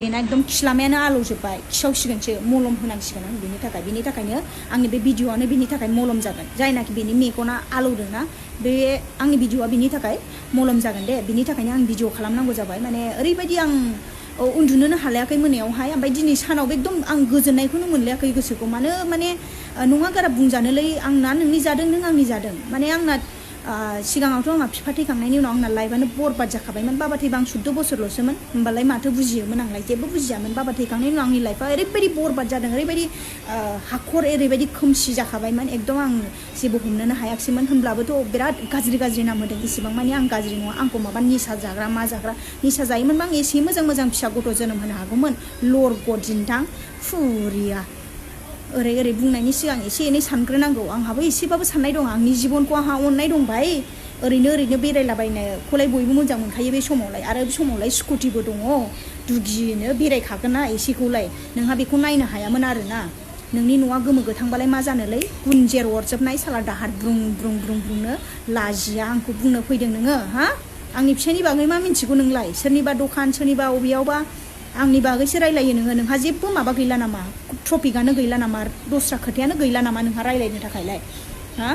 बेना एकदम खिलामायानो आलौजोब्बाय खिसावसिगोनसो मलम होनांसिगोन आं बेनि थाखायनो आंनि बे भिडिअआनो बेनि थाखाय मलम जागोन जायनाखि बेनि मेगना आलौदोंना बे आंनि भिडिअआ बेनि थाखाय मलम जागोन दे बेनि थाखायनो आं भिडिअ खालामनांगौ जाबाय माने ओरैबायदि आं उन्दुनोनो हालायाखै मोनायावहाय ओमफ्राय दिनै सानावबो एकदम आं गोजोननायखौनो मोनलायाखै गोसोखौ माने नङा गारा बुंजानोलै आंना नोंनि जादों नों आंनि जादों माने आंना सिगाङावथ' आंहा बिफा थैखांनायनि उनाव आंना लाइफआनो बरबाद जाखाबायमोन बाबा थैबा आं 14 बोसोरल'सोमोन होमबालाय माथो बुजियोमोन आंलाय जेबो बुजियामोन बाबा थैखांनायनि उनाव आंनि लाइफआ ओरैबायदि बरबाद जादों ओरैबायदि हाखर ओरैबायदि खोमसि जाखाबायमोन एकदम आं जेबो हमनोनो हायाखैमोन होनब्लाबोथ' बिराद गाज्रि नाम होदों इसेबां माने आं गाज्रि नङा आंखौ माबा निसा जाग्रा मा जाग्रा निसा जायोमोनबा आं एसे मोजां फिसा गथ' जोनोम होनो हागौमोन लर गदिनथां फुरिया ओरै बुंनायनि सिगां एसे एनै सानग्रोनांगौ आंहाबो एसेबाबो साननाय दं आंनि जिबनखौ आंहा अननाय दं भाई ओरैनो बेरायलाबायनोखौलाय बयबो मोजां मोनखायो बे समावलाय आरो बे समावलाय स्कुटिबो दङ दुगिनो बेरायखागोन ना एसेखौलाय नोंहा बेखौ नायनो हायामोन आरोना नोंनि न'आ गोमो गोथांबालाय मा जानोलै गुनजेर अरजोबनाय साला दाहार ब्रुंनो लाजिया आंखौ बुंनो फैदों नोङो हा आंनि फिसायनि बागै मा मिन्थिगौ नोंलाय सोरनिबा दखान सोरनिबा अबेयावबा आंनि बागैसो रायलायो नोंहा जेबो माबा गैला नामा टपिकआनो गैला नामा दस्रा खोथायानो गैला नामा नोंहा रायलायनो थाखायलाय हा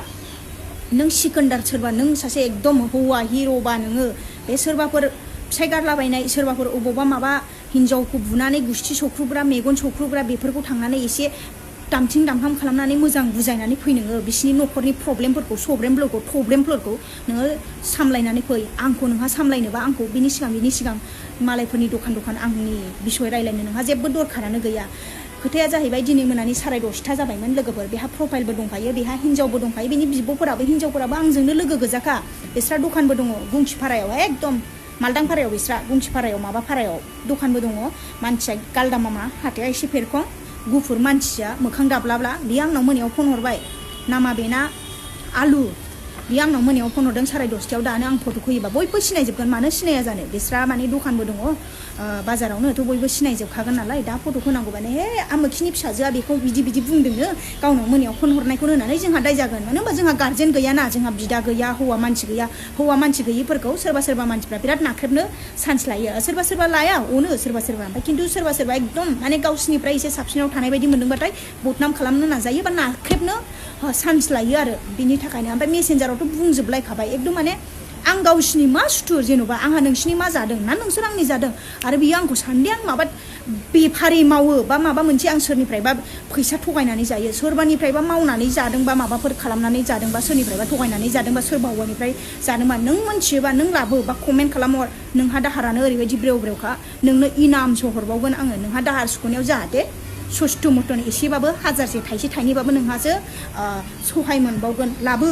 नों सिकोन्डार सोरबा नों सासे एकदम हौवा हिर'बा नोङो बे सोरबाफोर फिसाय गारलाबायनाय सोरबाफोर अबावबा माबा हिन्जावखौ बुनानै गुस्थि सख्रुग्रा मेगन सख्रुग्रा बेफोरखौ थांनानै एसे दामथिं दामहाम खालामनानै मोजां बुजायनानै फै नोङो बिसिनि न'खरनि प्रब्लेमफोरखौ नोङो सामलायनानै फै आंखौ नोंहा सामलायनोबा आंखौ बिनि सिगां मालायफोरनि दखान आंनि बिसय रायलायनो नोंहा जेबो दरखारानो गैया खोथाया जाहैबाय दिनै मोनानि 10:30 जाबायमोन लोगोफोर बेहा प्रफाइलबो दंखायो बेहा हिन्जावबो दंखायो बेनि बिब'फोराबो हिन्जावफोराबो आंजोंनो लोगो गोजाखा बिस्रा दखानबो दङ गुंखिपारायाव एकदम मालदांपारायाव बिस्रा गुंखिपारायाव माबा पारायाव दखानबो दङ मानसिया गालदामामा हाथाया एसे फेरखं गुफुर मानसिया मोखां दाब्लाब्ला बियो आंनाव मोनायाव फन हरबाय नामा बेना आलु बियो आंनाव मोनायाव फन हरदों 10:30 दानो आं फट'खौ होयोबा बयबो सिनायजोबगोन मानो सिनाया जानो बिस्रा माने दखानबो दङ बाजारावनोथ' बयबो सिनायजोबखागोन नालाय दा फट' होनांगौबाने हे आमोखिनि फिसाजोआ बेखौ बिदि बुंदोंनो गावनाव मोनायाव फन हरनायखौनो होनानै जोंहा दाय जागोन मानो होनबा जोंहा गार्जेन गैयाना जोंहा बिदा गैया हौवा मानसि गैयिफोरखौ सोरबा मानसिफ्रा बिराद नाख्रेबनो चान्स लायो सोरबा लाया अनो सोरबा ओमफ्राय खिन्थु सोरबा एकदम माने गावसिनिफ्राय एसे साबसिनाव थानाय बायदि मोनदोंबाथाय बदनाम खालामनो नाजायो बा नाख्रेबनो चान्स लायो आरो बिनि थाखायनो ओमफ्राय मेसेन्जारावथ' बुंजोबलायखाबाय एकदम माने आं गावसिनि मा सुथुर जेन'बा आंहा नोंसिनि मा जादों ना नोंसोर आंनि जादों आरो बियो आंखौ सानदे आं माबा बेफारि मावो बा माबा मोनसे आं सोरनिफ्रायबा फैसा थगायनानै जायो सोरबानिफ्रायबा मावनानै जादोंबा माबाफोर खालामनानै जादोंबा सोरनिफ्रायबा थगायनानै जादोंबा सोरबा हौवानिफ्राय जादोंबा नों मोनथियोबा नों लाबो बा कमेन्ट खालामहर नोंहा दाहारानो ओरैबायदि ब्रेवखा नोंनो इनामसो हरबावगोन आङो नोंहा दाहार सुख'नायाव जाहाथे सस्थ' मथन एसेबाबो हाजारसे थाइसे थाइनैबाबो नोंहासो सहाय मोनबावगोन लाबो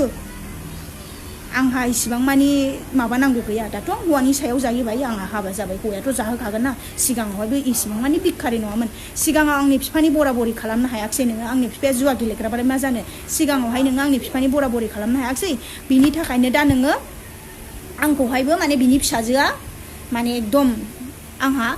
आंहा इसिबां मानि माबा नांगौ गैया दाथ' हौवानि सायाव जायोबाय आंहा हाबा जाबाय हौवायाथ' जाहोखागोन ना सिगाङावहायबो इसिबां मानि भिखारि नङामोन सिगाङाव आंनि बिफानि बराबरि खालामनो हायाखिसै नोङो आंनि बिफाया जुवा गेलेग्राबालाय मा जानो सिगाङावहाय नोङो आंनि बिफानि बराबरि खालामनो हायाखिसै बिनि थाखायनो दा नोङो आंखौहायबो माने बिनि फिसाजोआ माने एकदम आंहा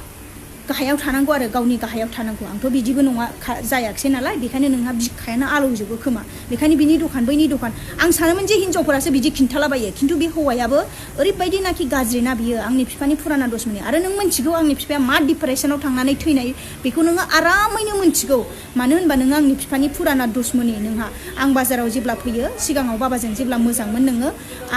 गाहायाव थानांगौ आरो गावनि गाहायाव थानांगौ आंथ' बिदिबो नङा जायाखिसै नालाय बेखायनो नोंहा बिखायानो आलौजोबो खोमा बेखायनो बिनि दखान बैनि दखान आं सानोमोन जे हिन्जावफोरासो बिदि खिन्थालाबायो खिन्थु बे हौवायाबो ओरैबायदि नाखि गाज्रि ना बियो आंनि बिफानि फुराना दसमनि आरो नों मिन्थिगौ आंनि बिफाया मा डिप्रेसनाव थांनानै थैनाय बेखौ नोङो आरामैनो मिन्थिगौ मानो होनबा नोङो आंनि बिफानि फुराना दसमनि नोंहा आं बाजाराव जेब्ला फैयो सिगाङाव बाबाजों जेब्ला मोजांमोन नोङो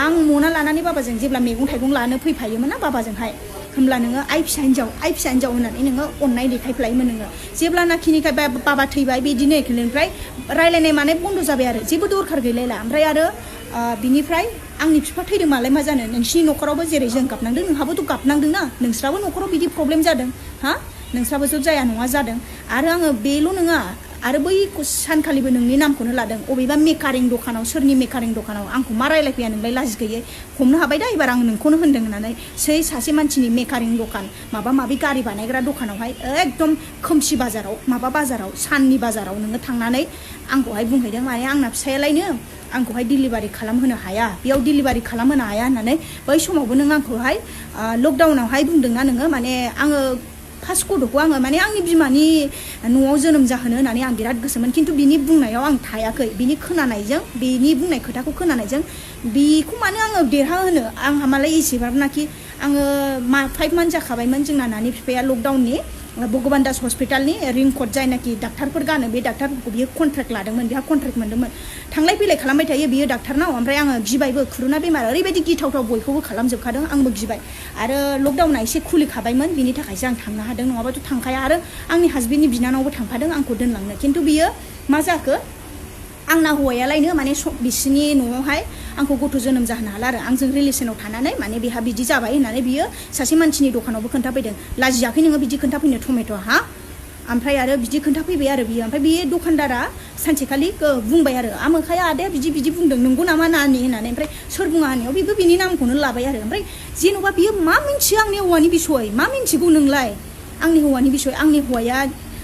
आं मना लानानै बाबाजों जेब्ला मैगं थाइगं लानो फैफायोमोन ना बाबाजोंहाय होमब्ला नोङो आइ फिसा हिन्जाव होननानै नोङो अननाय देखायफ्लायोमोन नोङो जेब्लानाखिनिखाय बाबा थैबाय बिदिनो एखेनिफ्राय रायलायनाय मानाय बन्द' जाबाय आरो जेबो दरखार गैलायला ओमफ्राय आरो बिनिफ्राय आंनि बिफा थैदों मालाय मा जानो नोंसिनि न'खरावबो जेरै जों गाबनांदों नोंहाबोथ' गाबनांदों ना नोंस्राबो न'खराव बिदि प्रब्लेम जादों हा नोंस्राबो ज' जाया नङा जादों आरो आङो बेल' नङा आरो बै सानखालिबो नोंनि नामखौनो लादों अबेबा मेकारिं दखानाव सोरनि मेकारिं दखानाव आंखौ मा रायलायफैया नोंलाय लाजि गैयै हमनो हाबाय दा एबार आं नोंखौनो होनदों होननानै सासे मानसिनि मेकारिं दखान माबा माबि गारि बानायग्रा दखानावहाय एकदम खोमसि बाजाराव माबा बाजाराव साननि बाजाराव नोङो थांनानै आंखौहाय बुंहैदों माने आंना फिसायालायनो आंखौहाय डिलिभारि खालामहोनो हाया बेयाव डिलिभारि खालामहोनो हाया होननानै बै समावबो नों आंखौहाय लकडाउनावहाय बुंदोंना नोङो माने आङो फार्स्ट गथ'खौ आङो माने आंनि बिमानि न'आव जोनोम जाहोनो होननानै आं बिराद गोसोमोन खिन्थु बिनि बुंनायाव आं थायाखै बिनि खोनानायजों बिनि बुंनाय खोथाखौ खोनानायजों बेखौ मानो आङो देरहा होनो आंहा मालाय एसेबांनाखि आङो 5 मान्थ जाखाबायमोन जोंना नानि बिफाया लकडाउननि भगवान दास हस्पिटालनि रिंकट जायनाखि डाक्टारफोर गानो बे डाक्टारफोरखौ बियो कन्ट्रेक्ट लादोंमोन बिहा कन्ट्रेक्ट मोन्दोंमोन थांलाय फैलाय खालामबाय थायो बियो डाक्टारनाव ओमफ्राय आङो गिबायबो खुरुना बेमार ओरैबायदि गिथावथाव बयखौबो खालामजोबखादों आंबो गिबाय आरो लकडाउना एसे खुलिखाबायमोन बिनि थाखायसो आं थांनो हादों नङाबाथ' थांखाया आरो आंनि हासबेन्डनि बिनानावबो थांफादों आंखौ दोनलांनो खिन्थु बियो मा जाखो आंना हौवायालायनो माने बिसिनि न'आवहाय आंखौ गथ' जोनोम जाहोनो हाला आरो आंजों रिलेसनाव थानानै माने बेहा बिदि जाबाय होननानै बियो सासे मानसिनि दखानावबो खोन्थाफैदों लाजियाखै नोङो बिदि खोन्थाफैनो टमेट' हा ओमफ्राय आरो बिदि खोन्थाफैबाय आरो बियो ओमफ्राय बे दखानदारा सानसेखालि बुंबाय आरो आमोखाया आदाया बिदि बिदि बुंदों नंगौ नामा नानि होननानै ओमफ्राय सोर बुङा होननायाव बेबो बिनि नामखौनो लाबाय आरो ओमफ्राय जेन'बा बियो मा मिन्थियो आंनि हौवानि बिसय मा मिन्थिगौ नोंलाय आंनि हौवानि बिसय आंनि हौवाया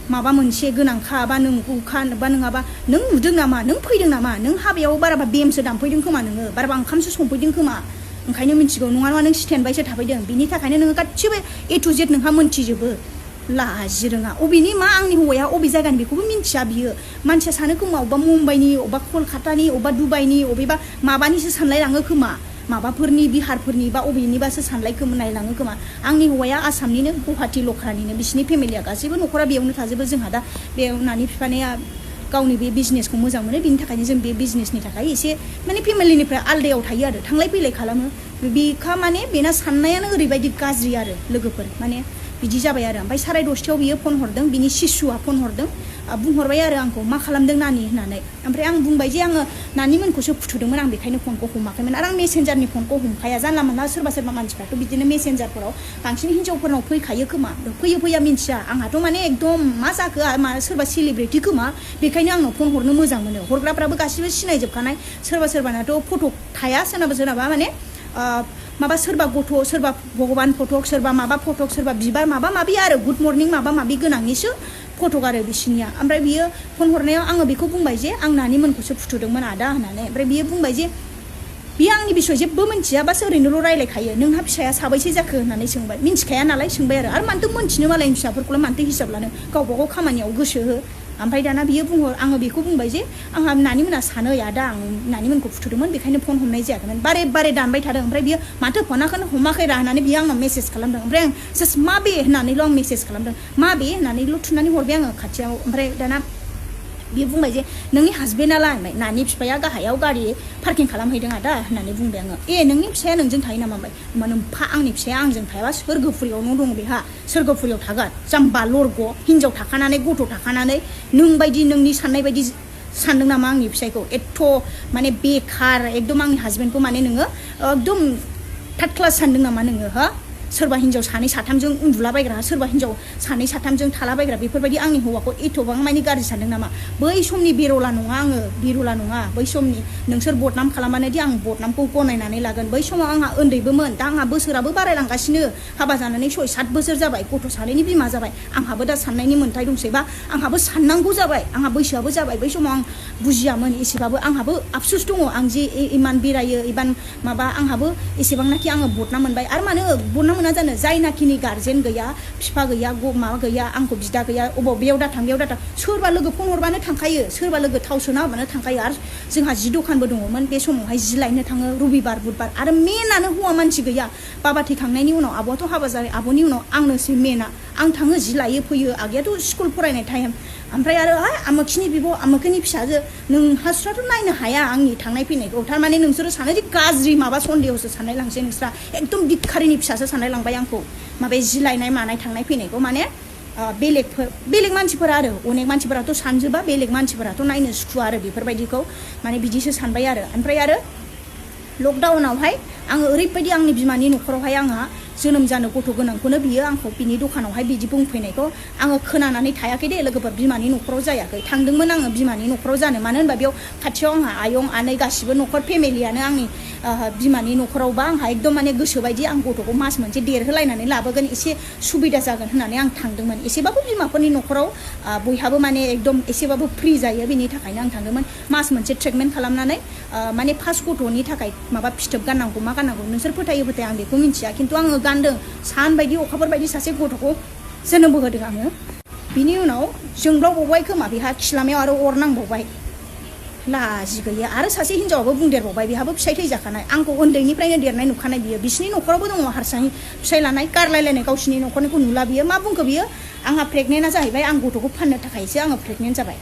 माबा मोनसे गोनांखा बा नोंखौखा बा नङाबा नों नुदों नामा नों फैदों नामा नों हाबायाव बाराबा बेमसो दामफैदों खोमा नोङो बाराबा ओंखामसो संफैदों खोमा ओंखायनो मिन्थिगौ नङा नङा नों स्टेन्ड बायसो थाफैदों बिनि थाखायनो नोङो गासिबो ए टु जेड नोंहा मोन्थिजोबो लाजि रोङा अबेनि मा आंनि हौवाया अबे जायगानि बेखौबो मिन्थिया बियो मानसिया सानो खोमा अबेबा मुम्बाइनि अबेबा कलकातानि अबेबा दुबाइनि अबेबा माबानिसो सानलायलाङो खोमा माबाफोरनि बिहारफोरनि बा अबेनिबासो सानलायलाङो खोमा आंनि हौवाया आसामनिनो गुवाहाटि लख्रानिनो बिसिनि फेमिलिया गासैबो न'खरा बेयावनो थाजोबो जोंहा दा बे नानि बिफानिया गावनि बे बिजनेसखौ मोजां मोनो बिनि थाखायनो जों बे बिजनेसनि थाखाय एसे माने फेमिलिनिफ्राय आलदायाव थायो आरो थांलाय फैलाय खालामो बेखा माने बेना साननायानो ओरैबायदि गाज्रि आरो लोगोफोर माने बिदि जाबाय आरो ओमफ्राय 10:30 बियो फन हरदों बिनि शिशुआ फन हरदों बुंहरबाय आरो आंखौ मा खालामदों नानि होननानै ओमफ्राय आं बुंबाय जे आङो नानिमोनखौसो फुथुदोंमोन आं बेखायनो फनखौ हमाखैमोन आरो आं मेसेन्जारनि फनखौ हमखाया जानला मोनला सोरबा मानसिफ्राथ' बिदिनो मेसेन्जारफोराव बांसिन हिन्जावफोरनाव फैखायो खोमा फैया मिन्थिया आंहाथ' माने एकदम मा जाखो मा सोरबा सेलिब्रिटि खोमा बेखायनो आंनाव फन हरनो मोजां मोनो हरग्राफ्राबो गासिबो सिनायजोबखानाय सोरबानाथ' फट' थाया सोरनाबा माने माबा सोरबा गथ' सोरबा भगबान फटक सोरबा माबा फटक सोरबा बिबार माबा माबि आरो गुड मर्निं माबा माबि गोनांनिसो फटक आरो बिसिनिया ओमफ्राय बियो फन हरनायाव आङो बेखौ बुंबाय जे आं नानिमोनखौसो फुथुदोंमोन आदा होननानै ओमफ्राय बियो बुंबाय जे बियो आंनि बिसय जेबो मिन्थिया बासो ओरैनोल' रायलायखायो नोंहा फिसाया साबैसे जाखो होननानै सोंबाय मिन्थिखाया नालाय सोंबाय आरो मानोथो मोन्थिनो मालायनि फिसाफोरखौलाय मानोथो हिसाब लानो गावबा गाव खामानियाव गोसो हो ओमफ्राय दाना बियो आङो बेखौ बुंबाय जे आंहा नानिमोना सानो आदा आं नानिमोनखौ फुथुदोंमोन बेखायनो फन हमनाय जायाखैमोन बारे दानबाय थादों ओमफ्राय बियो माथो फनाखौनो हमाखै रा होननानै बियो आंनाव मेसेज खालामदों ओमफ्राय आं जास्ट माबे होननानैल' आं मेसेज खालामदों माबे होननानैल' थुनानै हरबाय आङो खाथियाव ओमफ्राय दाना बियो बुंबाय जे नोंनि हासबेन्डआलाय नानि बिफाया गाहायाव गारि पार्किं खालामहैदों आदा होननानै बुंबाय आङो नोंनि फिसाया नोंजों थायो नामा होमबा नोमफा आंनि फिसाया आंजों थायाबा सोरगोफुरियावनो दङ बेहा सोरगोफुरियाव थागोन जाम्बा लरग' हिनजाव थाखानानै गथ' थाखानानै नोंनि साननाय बायदि सानदों नामा आंनि फिसायखौ एथ' माने बेखार एकदम आंनि हासबेन्डखौ माने नोङो एकदम थार्ड क्लास सानदों नामा नोङो हो सोरबा हिनजाव सानै साथामजों उन्दुलाबायग्रा सोरबा हिनजाव सानै साथामजों थालाबायग्रा बेफोरबायदि आंनि हौवाखौ एथ'बां माने गाज्रि सानदों नामा बै समनि बेरला नङा बै समनि नोंसोर बदनाम खालामबानोदि आं बदनामखौ गनायनानै लागोन बै समाव आंहा उन्दैबोमोन दा आंहा बोसोराबो बारायलांगासिनो हाबा जानानै 6-7 बोसोर जाबाय गथ' सानैनि बिमा जाबाय आंहाबो दा साननायनि मोन्थाय दंसै बा आंहाबो साननांगौ जाबाय आंहा बैसोआबो जाबाय बै समाव आं बुजियामोन एसेबाबो आंहाबो आफसुस दङ आं जे इमान बेरायो इमान माबा आंहाबो एसेबांनाखि आङो बदनाम मोनबाय आरो मानो बदनाम मोना जानो जायनाखिनि गार्जेन गैया बिफा गैया माबा गैया आंखौ बिदा गैया बेयाव दा थां सोरबा लोगो फन हरबानो थांखायो सोरबा लोगो थाव सोना होबानो थांखायो आरो जोंहा जि दखानबो दङमोन बे समावहाय जि लायनो थाङो रबिबार बुधबार आरो मेनानो हौवा मानसि गैया बाबा थैखांनायनि उनाव आब'आथ' हाबा जाबाय आब'नि उनाव आंनोसै मेना आं थाङो जि लायो फैयो आगैयाथ' स्कुल फरायनाय टाइम ओमफ्राय आरो आमोखिनि बिब' आमोखिनि फिसाजो नोंहास्राथ' नायनो हाया आंनि थांनाय फैनायखौ थारमाने नोंसोरो सानो जे गाज्रि माबा सन्देहसो साननाय लांसै नोंस्रा एकदम भिखारिनि फिसासो साननाय लांबाय आंखौ माबे जि लायनाय मानाय थांनाय फैनायखौ माने बेलेग मानसिफोरा आरो अनेक मानसिफोराथ' सानजोबा बेलेग मानसिफोराथ' नायनो सुखुवा आरो बेफोरबायदिखौ माने बिदिसो सानबाय आरो ओमफ्राय आरो लकडाउनावहाय आङो ओरैबायदि आंनि बिमानि न'खरावहाय आंहा जोनोम जानो गथ' गोनांखौनो बियो आंखौ बिनि दखानावहाय बिदि बुंफैनायखौ आङो खोनानानै थायाखै दे लोगोफोर बिमानि न'खराव जायाखै थांदोंमोन आङो बिमानि न'खराव जानो मानो होनबा बेयाव खाथियाव आंहा आयं आनै गासिबो न'खर फेमिलियानो आंनि बिमानि न'खरावबा आंहा एकदम माने गोसोबायदि आं गथ'खौ मास मोनसे देरहोलायनानै लाबोगोन एसे सुबिदा जागोन होननानै आं थांदोंमोन एसेबाबो बिमाफोरनि न'खराव बयहाबो माने एकदम एसेबाबो फ्रि जायो बिनि थाखायनो आं थांदोंमोन मास मोनसे ट्रिटमेन्ट खालामनानै माने फार्स्ट गथ'नि थाखाय माबा फिथोब गाननांगौ मा गाननांगौ नोंसोर फोथायो आं बेखौ मिन्थिया खिन्थु आङो गानदों सान बायदि अखाफोर बायदि सासे गथ'खौ जोनोमबो होदों आङो बिनि उनाव जोंब्लावबावबाय खोमा बेहा खिलामायाव आरो अर नांबावबाय लाजि गैया आरो सासे हिनजावाबो बुंदेरबावबाय बेहाबो फिसाय थैजाखानाय आंखौ उन्दैनिफ्रायनो देरनाय नुखानाय बियो बिसिनि न'खरावबो दङ हारसानि फिसाय लानाय गारलायलायनाय गावसिनि न'खरनिखौ नुला बियो मा बुंखो बियो आंहा प्रेगनेन्टआ जाहैबाय आं गथ'खौ फाननो थाखायसो आङो प्रेगनेन्ट जाबाय